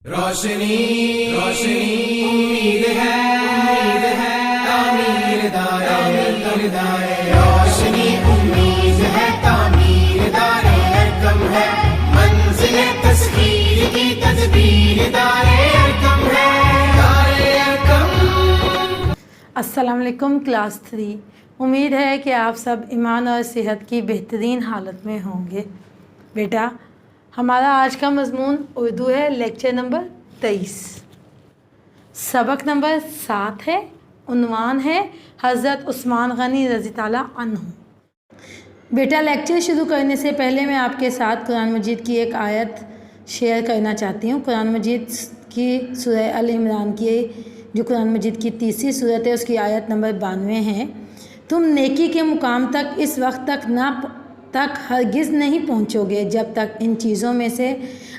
रोशनी रोशनी उम्मीद है तामीरदार रोशनी उम्मीद है तामीरदार अरकम है मंजिल तस्खीर की तदबीरदार अरकम है अरकम। अस्सलाम वालेकुम क्लास 3। उम्मीद है कि आप सब ईमान और सेहत की बेहतरीन हालत में होंगे। बेटा, हमारा आज का मज़मून उर्दू है, लेक्चर नंबर 23, सबक नंबर 7 है। उन्वान है हज़रत उस्मान गनी रज़ी ताला अन्हु। बेटा, लेक्चर शुरू करने से पहले मैं आपके साथ कुरान मजीद की एक आयत शेयर करना चाहती हूँ। कुरान मजीद की सूरह अल इमरान की, जो कुरान मजीद की तीसरी सूरत है, उसकी आयत नंबर 92 है। तुम नेकी के मुकाम तक इस वक्त तक हरगिज़ नहीं पहुँचोगे जब तक इन चीज़ों में से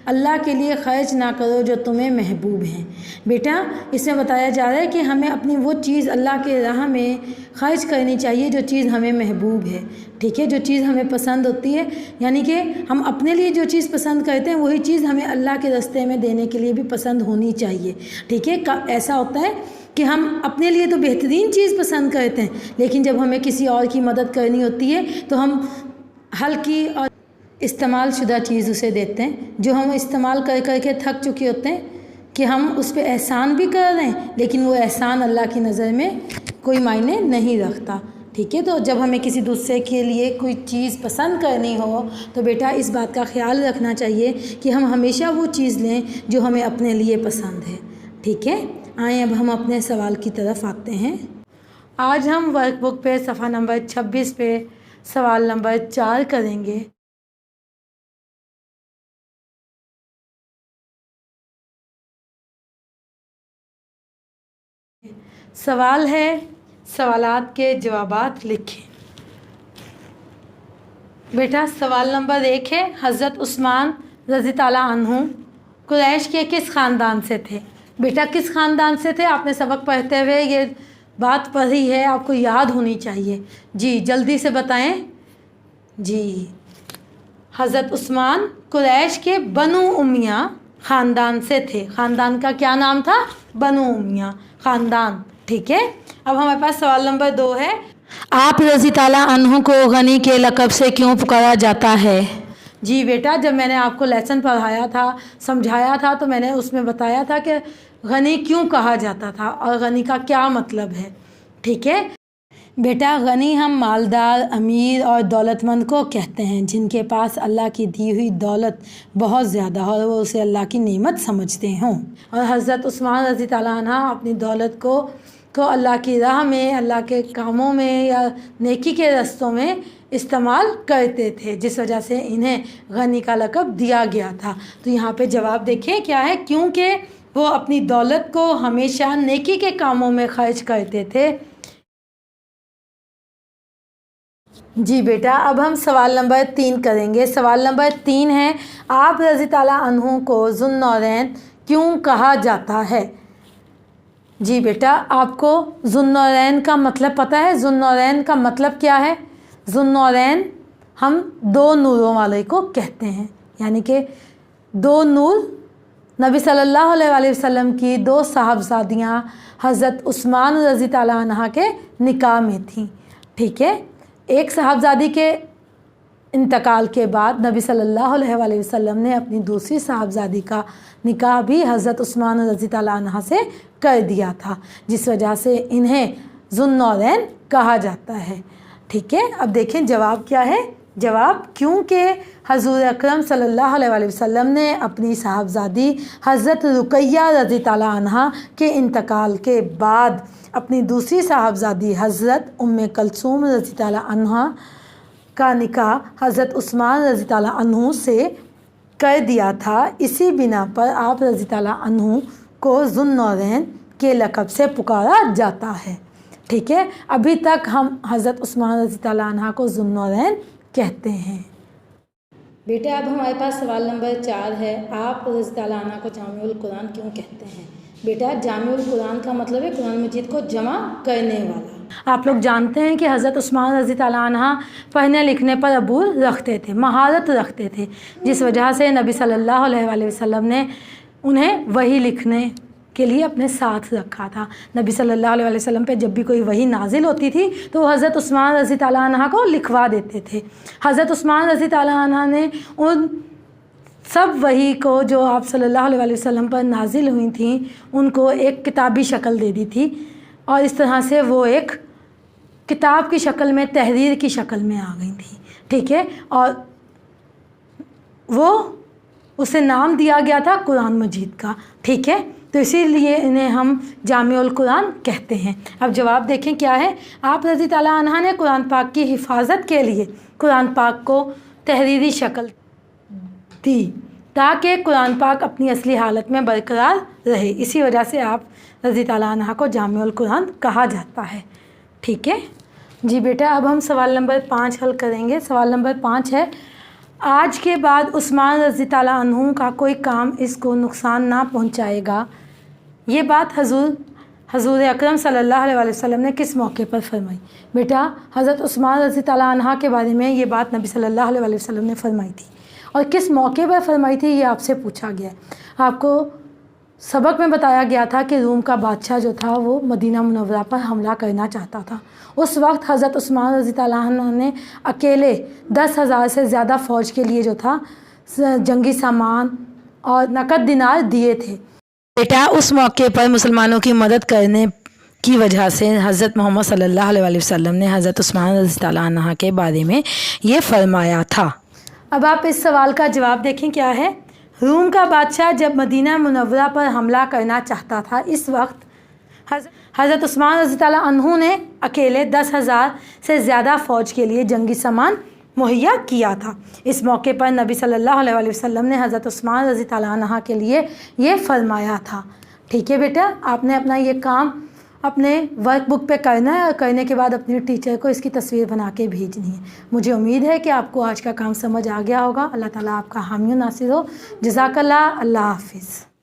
अल्लाह के लिए खर्च ना करो जो तुम्हें महबूब हैं। बेटा, इसमें बताया जा रहा है कि हमें अपनी वो चीज़ अल्लाह के राह में खर्च करनी चाहिए जो चीज़ हमें महबूब है। ठीक है, जो चीज़ हमें पसंद होती है, यानी कि हम अपने लिए जो चीज़ पसंद करते हैं वही चीज़ हमें अल्लाह के रास्ते में देने के लिए भी पसंद होनी चाहिए। ठीक है, ऐसा होता है कि हम अपने लिए तो बेहतरीन चीज़ पसंद करते हैं, लेकिन जब हमें किसी और की मदद करनी होती है तो हम हल्की और इस्तेमाल शुदा चीज़ उसे देते हैं, जो हम इस्तेमाल कर के थक चुके होते हैं कि हम उस पर एहसान भी कर रहे हैं, लेकिन वो एहसान अल्लाह की नज़र में कोई मायने नहीं रखता। ठीक है, तो जब हमें किसी दूसरे के लिए कोई चीज़ पसंद करनी हो तो बेटा इस बात का ख्याल रखना चाहिए कि हम हमेशा वो चीज़ लें जो हमें अपने लिए पसंद है। ठीक है, आए अब हम अपने सवाल की तरफ आते हैं। आज हम वर्कबुक पे सफ़ा नंबर 26 पे सवाल नंबर 4 करेंगे। सवाल है, सवालात के जवाबात लिखें। बेटा, सवाल नंबर 1 है, हज़रत उस्मान रज़ी ताला अन्हु कुरैश के किस ख़ानदान से थे? बेटा, किस ख़ानदान से थे? आपने सबक पढ़ते हुए ये बात पढ़ी है, आपको याद होनी चाहिए। जी जल्दी से बताएं। जी, हज़रत उस्मान कुरैश के बनु उमैया ख़ानदान से थे। ख़ानदान का क्या नाम था? बनु उमैया ख़ानदान। ठीक है, अब हमारे पास सवाल नंबर 2 है, आप रज़ी ताला अन्हु को गनी के लक़ब से क्यों पुकारा जाता है? जी बेटा, जब मैंने आपको लेसन पढ़ाया था, समझाया था, तो मैंने उसमें बताया था कि गनी क्यों कहा जाता था और गनी का क्या मतलब है। ठीक है बेटा, गनी हम मालदार, अमीर और दौलतमंद को कहते हैं जिनके पास अल्लाह की दी हुई दौलत बहुत ज़्यादा हो और वो उसे अल्लाह की नेमत समझते हों। और हज़रत उस्मान रज़ी ताला अन्हु अपनी दौलत को अल्लाह की राह में, अल्लाह के कामों में या नेकी के रस्तों में इस्तेमाल करते थे, जिस वजह से इन्हें गनी का लक़ब दिया गया था। तो यहाँ पे जवाब देखें क्या है, क्योंकि वो अपनी दौलत को हमेशा नेकी के कामों में खर्च करते थे। जी बेटा, अब हम सवाल नंबर 3 करेंगे। सवाल नंबर 3 है, आप रज़ी ताला अन्हु को ज़ुन्नूरैन क्यों कहा जाता है? जी बेटा, आपको ज़ुन्नूरैन का मतलब पता है? ज़ुन्नूरैन का मतलब क्या है? ज़ुन्नूरैन हम 2 नूरों वाले को कहते हैं, यानी कि 2 नूर नबी सल्लल्लाहु अलैहि वसल्लम की 2 साहबजादियाँ हज़रत उस्मान रज़ी ताला अन्हा के निकाह में थीं। ठीक है, एक साहबजादी के इंतकाल के बाद नबी सल्लल्लाहु अलैहि वसल्लम ने अपनी दूसरी साहबजादी का निकाह भी हज़रत उस्मान रज़ी ताला अन्हा से कर दिया था, जिस वजह से इन्हें ज़ुन्नूरैन कहा जाता है। ठीक है, अब देखें जवाब क्या है। जवाब, क्योंकि हज़ूर अकरम सल्लल्लाहु अलैहि वसल्लम ने अपनी साहबजादी हज़रत रुक़ैया रज़ी ताला अन्हा के इंतकाल के बाद अपनी दूसरी साहबजादी हज़रत उम्मे कलसूम रज़ी ताला अन्हा का निकाह हज़रत उस्मान रज़ी ताला अन्हु से कर दिया था। इसी बिना पर आप रज़ी ताला अन्हु को ज़ुन्नूरैन के लक़ब से पुकारा जाता है। ठीक है, अभी तक हम हज़रत उस्मान रज़ी ताला अन्हा को ज़ुन्नूरैन कहते हैं। बेटा, अब हमारे पास सवाल नंबर 4 है, आप रज़ी ताला अन्हा को जामिउल कुरान क्यों कहते हैं? बेटा, जामिउल कुरान का मतलब है कुरान मजीद को जमा करने वाला। आप लोग जानते हैं कि हज़रत उस्मान रज़ी ताला अन्हा पढ़ने लिखने पर अबूर रखते थे, महारत रखते थे, जिस वजह से नबी सल्लल्लाहु अलैहि वसल्लम ने انہیں وحی لکھنے کے لیے اپنے ساتھ رکھا تھا۔ نبی صلی اللہ علیہ وسلم پہ جب بھی کوئی وحی نازل ہوتی تھی تو وہ حضرت عثمان رضی تعالیٰ عنہ کو لکھوا دیتے تھے۔ حضرت عثمان رضی تعالیٰ عنہ نے ان سب وحی کو جو آپ صلی اللہ علیہ وسلم پر نازل ہوئی تھیں ان کو ایک کتابی شکل دے دی تھی، اور اس طرح سے وہ ایک کتاب کی شکل میں، تحریر کی شکل میں آ گئی تھی، ٹھیک ہے، اور وہ اسے نام دیا گیا تھا قرآن مجید کا، ٹھیک ہے، تو اسی لیے انہیں ہم جامع القرآن کہتے ہیں۔ اب جواب دیکھیں کیا ہے۔ آپ رضی تعالیٰ عنہ نے قرآن پاک کی حفاظت کے لیے قرآن پاک کو تحریری شکل دی تاکہ قرآن پاک اپنی اصلی حالت میں برقرار رہے، اسی وجہ سے آپ رضی تعالیٰ عنہ کو جامع القرآن کہا جاتا ہے، ٹھیک ہے جی بیٹا۔ اب ہم سوال نمبر 5 حل کریں گے۔ سوال نمبر 5 ہے، آج کے بعد عثمان رضی تعالیٰ عنہ کا کوئی کام اس کو نقصان نہ پہنچائے گا، یہ بات حضور اکرم صلی اللہ علیہ وسلم نے کس موقع پر فرمائی؟ بیٹا حضرت عثمان رضی تعالیٰ عنہ کے بارے میں یہ بات نبی صلی اللہ علیہ وسلم نے فرمائی تھی، اور کس موقع پر فرمائی تھی یہ آپ سے پوچھا گیا ہے۔ آپ کو سبق میں بتایا گیا تھا کہ روم کا بادشاہ جو تھا وہ مدینہ منورہ پر حملہ کرنا چاہتا تھا۔ اس وقت حضرت عثمان رضی تعالیٰ عنہ نے اکیلے 10,000 سے زیادہ فوج کے لیے جو تھا جنگی سامان اور نقد دینار دیے تھے۔ بیٹا اس موقع پر مسلمانوں کی مدد کرنے کی وجہ سے حضرت محمد صلی اللہ علیہ وسلم نے حضرت عثمان رضی تعالیٰ عنہ کے بارے میں یہ فرمایا تھا۔ اب آپ اس سوال کا جواب دیکھیں کیا ہے۔ روم کا بادشاہ جب مدینہ منورہ پر حملہ کرنا چاہتا تھا، اس وقت حضرت عثمان رضی تعالیٰ عنہ نے اکیلے 10,000 سے زیادہ فوج کے لیے جنگی سامان مہیا کیا تھا۔ اس موقع پر نبی صلی اللہ علیہ وسلم نے حضرت عثمان رضی تعالیٰ عنہ کے لیے یہ فرمایا تھا، ٹھیک ہے بیٹا۔ آپ نے اپنا یہ کام اپنے ورک بک پہ کرنا ہے، اور کرنے کے بعد اپنے ٹیچر کو اس کی تصویر بنا کے بھیجنی ہے۔ مجھے امید ہے کہ آپ کو آج کا کام سمجھ آ گیا ہوگا۔ اللہ تعالیٰ آپ کا حامی و ناصر ہو۔ جزاک اللہ۔ اللہ حافظ۔